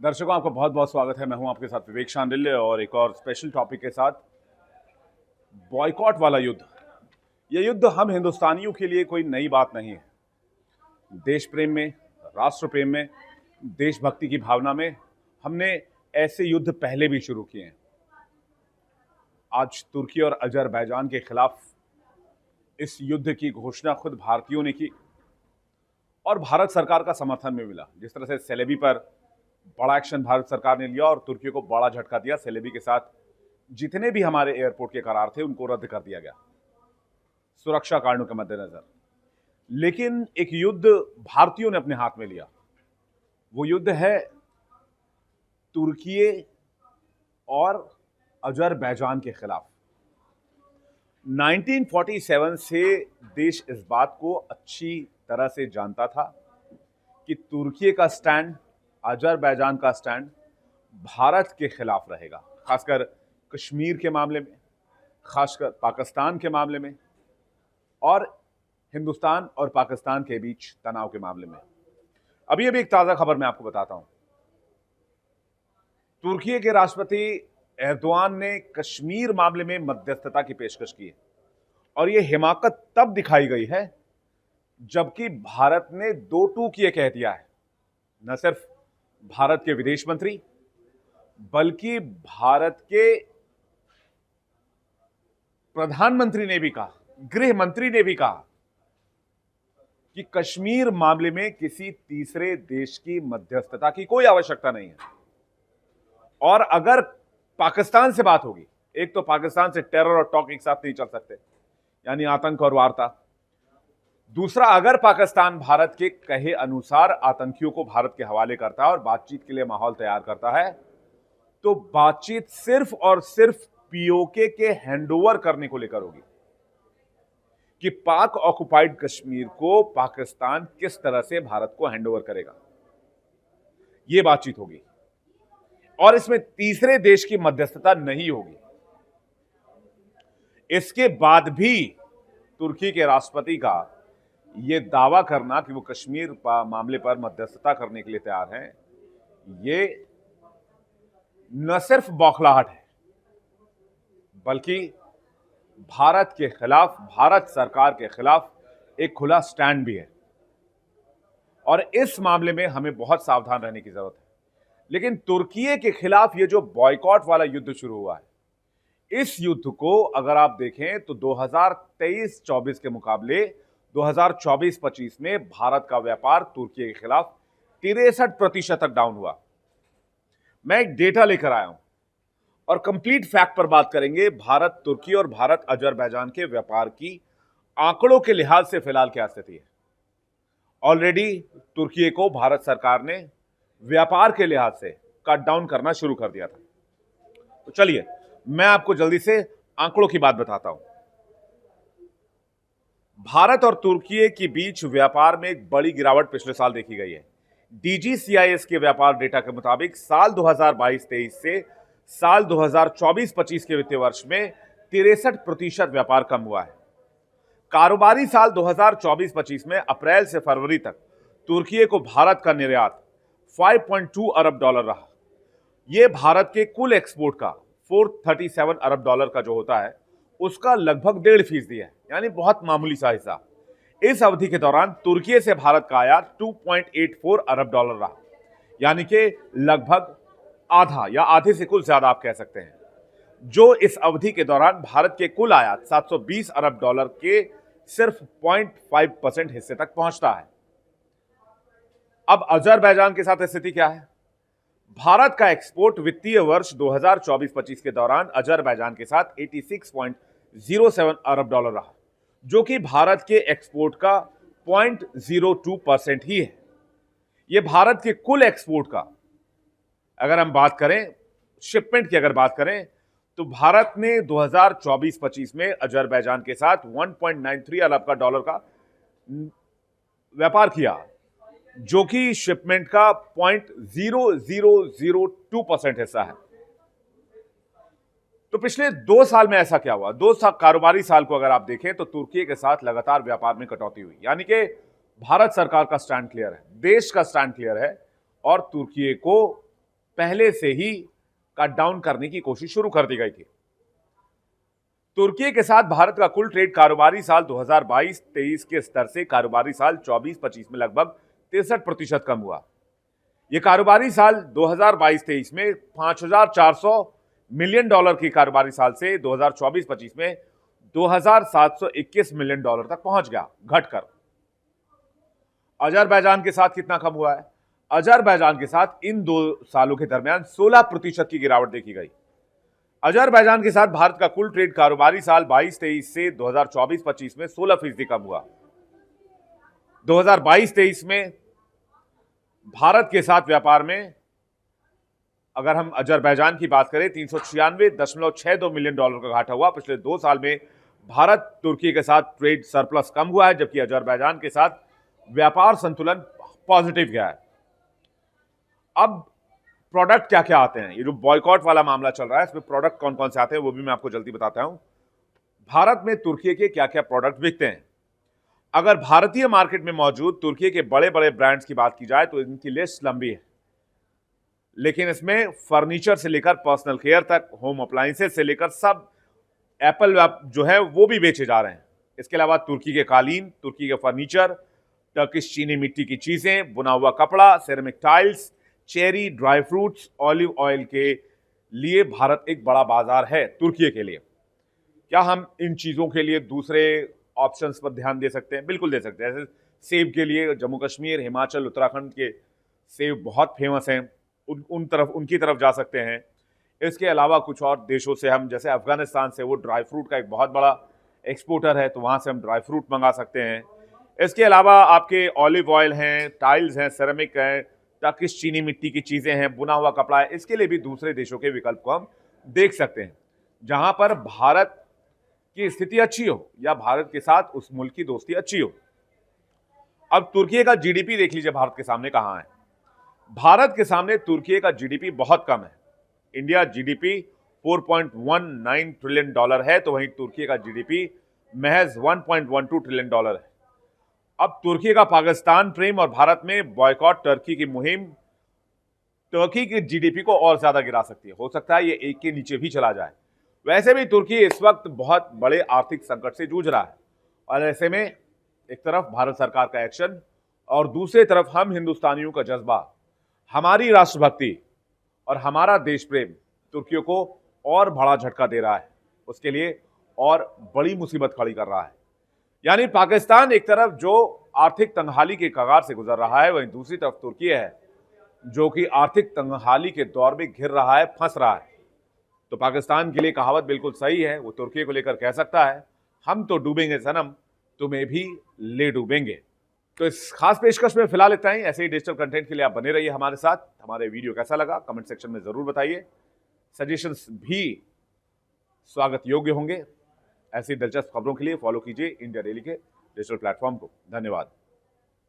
दर्शकों, आपका बहुत बहुत स्वागत है। मैं हूं आपके साथ विवेक शांडिल्य और एक और स्पेशल टॉपिक के साथ, बॉयकॉट वाला युद्ध। यह युद्ध हम हिंदुस्तानियों के लिए कोई नई बात नहीं है। देश प्रेम में, राष्ट्र प्रेम में, देशभक्ति की भावना में हमने ऐसे युद्ध पहले भी शुरू किए हैं। आज तुर्की और अजरबैजान के खिलाफ इस युद्ध की घोषणा खुद भारतीयों ने की और भारत सरकार का समर्थन भी मिला। जिस तरह से सेलेबी पर बड़ा एक्शन भारत सरकार ने लिया और तुर्की को बड़ा झटका दिया। सेलेबी के साथ जितने भी हमारे एयरपोर्ट के करार थे उनको रद्द कर दिया गया सुरक्षा कारणों के मद्देनजर। लेकिन एक युद्ध भारतीयों ने अपने हाथ में लिया। वो युद्ध है तुर्की और अजरबैजान के खिलाफ। 1947 से देश इस बात को अच्छी तरह से जानता था कि तुर्की का स्टैंड, अजरबैजान का स्टैंड भारत के खिलाफ रहेगा, खासकर कश्मीर के मामले में, खासकर पाकिस्तान के मामले में और हिंदुस्तान और पाकिस्तान के बीच तनाव के मामले में। अभी एक ताजा खबर मैं आपको बताता हूं। तुर्की के राष्ट्रपति एर्दोआन ने कश्मीर मामले में मध्यस्थता की पेशकश की है और यह हिमाकत तब दिखाई गई है जबकि भारत ने दो टूक ये कह दिया है। न सिर्फ भारत के विदेश मंत्री बल्कि भारत के प्रधानमंत्री ने भी कहा, गृह मंत्री ने भी कहा कि कश्मीर मामले में किसी तीसरे देश की मध्यस्थता की कोई आवश्यकता नहीं है। और अगर पाकिस्तान से बात होगी, एक तो पाकिस्तान से टेरर और टॉक एक साथ नहीं चल सकते, यानी आतंक और वार्ता। दूसरा, अगर पाकिस्तान भारत के कहे अनुसार आतंकियों को भारत के हवाले करता है और बातचीत के लिए माहौल तैयार करता है, तो बातचीत सिर्फ और सिर्फ पीओके के हैंडओवर करने को लेकर होगी कि पाक ऑक्युपाइड कश्मीर को पाकिस्तान किस तरह से भारत को हैंडओवर करेगा, यह बातचीत होगी और इसमें तीसरे देश की मध्यस्थता नहीं होगी। इसके बाद भी तुर्की के राष्ट्रपति का यह दावा करना कि वो कश्मीर मामले पर मध्यस्थता करने के लिए तैयार हैं, ये न सिर्फ बौखलाहट है बल्कि भारत के खिलाफ, भारत सरकार के खिलाफ एक खुला स्टैंड भी है। और इस मामले में हमें बहुत सावधान रहने की जरूरत है। लेकिन तुर्की के खिलाफ ये जो बॉयकॉट वाला युद्ध शुरू हुआ है, इस युद्ध को अगर आप देखें तो 2023-24 के मुकाबले 2024-25 में भारत का व्यापार तुर्की के खिलाफ 63% तक डाउन हुआ। मैं एक डेटा लेकर आया हूं और कंप्लीट फैक्ट पर बात करेंगे। भारत तुर्की और भारत अजरबैजान के व्यापार की आंकड़ों के लिहाज से फिलहाल क्या स्थिति है। ऑलरेडी तुर्की को भारत सरकार ने व्यापार के लिहाज से कट डाउन करना शुरू कर दिया था। तो चलिए मैं आपको जल्दी से आंकड़ों की बात बताता हूं। भारत और तुर्की के बीच व्यापार में एक बड़ी गिरावट पिछले साल देखी गई है। डीजीसीआईएस के व्यापार डेटा के मुताबिक साल 2022-23 से साल 2024-25 के वित्तीय वर्ष में 63% व्यापार कम हुआ है। कारोबारी साल 2024-25 में अप्रैल से फरवरी तक तुर्की को भारत का निर्यात 5.2 अरब डॉलर रहा। यह भारत के कुल एक्सपोर्ट का 437 अरब डॉलर का जो होता है उसका लगभग 1.5% है, यानी बहुत मामूली सा हिस्सा। इस अवधि के दौरान तुर्की से भारत का आयात 2.84 अरब डॉलर रहा, यानी कि लगभग आधा या आधे से कुछ ज्यादा आप कह सकते हैं, जो इस अवधि के दौरान भारत के कुल आयात 720 अरब डॉलर के सिर्फ 0.5% हिस्से तक पहुंचता है। अब अजरबैजान के साथ स्थिति क्या है? भारत का एक्सपोर्ट वित्तीय वर्ष 2024-25 के दौरान अजरबैजान के साथ 86.07 अरब डॉलर रहा, जो कि भारत के एक्सपोर्ट का 0.02% ही है। यह भारत के कुल एक्सपोर्ट का, अगर हम बात करें शिपमेंट की, अगर बात करें तो भारत ने 2024-25 में अजरबैजान के साथ 1.93 अरब का डॉलर का व्यापार किया, जो कि शिपमेंट का 0.0002% हिस्सा है। तो पिछले 2 साल में ऐसा क्या हुआ? 2 कारोबारी साल को अगर आप देखें तो तुर्की के साथ लगातार व्यापार में कटौती हुई, यानी कि भारत सरकार का स्टैंड क्लियर है, देश का स्टैंड क्लियर है और तुर्की को पहले से ही कट डाउन करने की कोशिश शुरू कर दी गई थी। तुर्की के साथ भारत का कुल ट्रेड कारोबारी साल 2022-23 के स्तर से कारोबारी साल 24-25 में लगभग 63% कम हुआ। यह कारोबारी साल 2022-23 में $5,400 मिलियन की कारोबारी साल से 2024-25 में $2,721 मिलियन तक पहुंच गया, घटकर। अजरबैजान के साथ कितना कम हुआ है? अजरबैजान के साथ इन 2 सालों के दरमियान 16% की गिरावट देखी गई। अजरबैजान के साथ भारत का कुल ट्रेड कारोबारी साल 22-23 से 2024-25 में 16% कम हुआ। 2022-23 में भारत के साथ व्यापार में अगर हम अजरबैजान की बात करें, $396.62 मिलियन का घाटा हुआ। पिछले 2 साल में भारत तुर्की के साथ ट्रेड सरप्लस कम हुआ है, जबकि अजरबैजान के साथ व्यापार संतुलन पॉजिटिव गया है। अब प्रोडक्ट क्या क्या आते हैं? ये जो बॉयकॉट वाला मामला चल रहा है, इसमें प्रोडक्ट कौन कौन से आते हैं वो भी मैं आपको जल्दी बताता हूं। भारत में तुर्की के क्या क्या प्रोडक्ट बिकते हैं? अगर भारतीय मार्केट में मौजूद तुर्की के बड़े बड़े ब्रांड्स की बात की जाए तो इनकी लिस्ट लंबी है, लेकिन इसमें फर्नीचर से लेकर पर्सनल केयर तक, होम अप्लायंसेस से लेकर सब एप्पल जो है वो भी बेचे जा रहे हैं। इसके अलावा तुर्की के कालीन, तुर्की के फर्नीचर, टर्किश चीनी मिट्टी की चीजें, बुना हुआ कपड़ा, ceramic tiles, cherry, dry fruits, olive oil के लिए भारत एक बड़ा बाजार है तुर्की के लिए। क्या हम इन चीजों के लिए दूसरे ऑप्शंस पर ध्यान दे सकते हैं? बिल्कुल दे सकते हैं। जैसे सेब के लिए जम्मू कश्मीर, हिमाचल, उत्तराखंड के सेब बहुत फेमस हैं, उनकी तरफ जा सकते हैं। इसके अलावा कुछ और देशों से हम, जैसे अफगानिस्तान से, वो ड्राई फ्रूट का एक बहुत बड़ा एक्सपोर्टर है, तो वहां से हम ड्राई फ्रूट मंगा सकते हैं। इसके अलावा आपके ऑलिव ऑयल हैं, टाइल्स हैं, सेरेमिक हैं, टर्किश चीनी मिट्टी की चीजें हैं, बुना हुआ कपड़ा है। इसके लिए भी दूसरे देशों के विकल्प को हम देख सकते हैं, जहां पर भारत की स्थिति अच्छी हो या भारत के साथ उस मुल्क की दोस्ती अच्छी हो। अब तुर्की का जीडीपी देख लीजिए भारत के सामने कहां है। भारत के सामने तुर्की का जीडीपी बहुत कम है। इंडिया जीडीपी $4.19 ट्रिलियन है, तो वहीं तुर्की का जीडीपी महज $1.12 ट्रिलियन है। अब तुर्की का पाकिस्तान प्रेम और भारत में बॉयकॉट टर्की की मुहिम तुर्की की जीडीपी को और ज्यादा गिरा सकती है। हो सकता है ये 1 के नीचे भी चला जाए। वैसे भी तुर्की इस वक्त बहुत बड़े आर्थिक संकट से जूझ रहा है, और ऐसे में एक तरफ भारत सरकार का एक्शन और दूसरी तरफ हम हिंदुस्तानियों का जज्बा, हमारी राष्ट्रभक्ति और हमारा देश प्रेम तुर्कियों को और बड़ा झटका दे रहा है, उसके लिए और बड़ी मुसीबत खड़ी कर रहा है। यानी पाकिस्तान एक तरफ जो आर्थिक तंगहाली के कगार से गुजर रहा है, वहीं दूसरी तरफ तुर्की है जो कि आर्थिक तंगहाली के दौर में घिर रहा है, फंस रहा है। तो पाकिस्तान के लिए कहावत बिल्कुल सही है, वो तुर्की को लेकर कह सकता है, हम तो डूबेंगे सनम, तुम्हें भी ले डूबेंगे। तो इस खास पेशकश में फिलहाल इतना ही। ऐसे ही डिजिटल कंटेंट के लिए आप बने रहिए हमारे साथ। हमारे वीडियो कैसा लगा कमेंट सेक्शन में जरूर बताइए। सजेशंस भी स्वागत योग्य होंगे। ऐसी दिलचस्प खबरों के लिए फॉलो कीजिए इंडिया डेली के डिजिटल प्लेटफॉर्म को। धन्यवाद।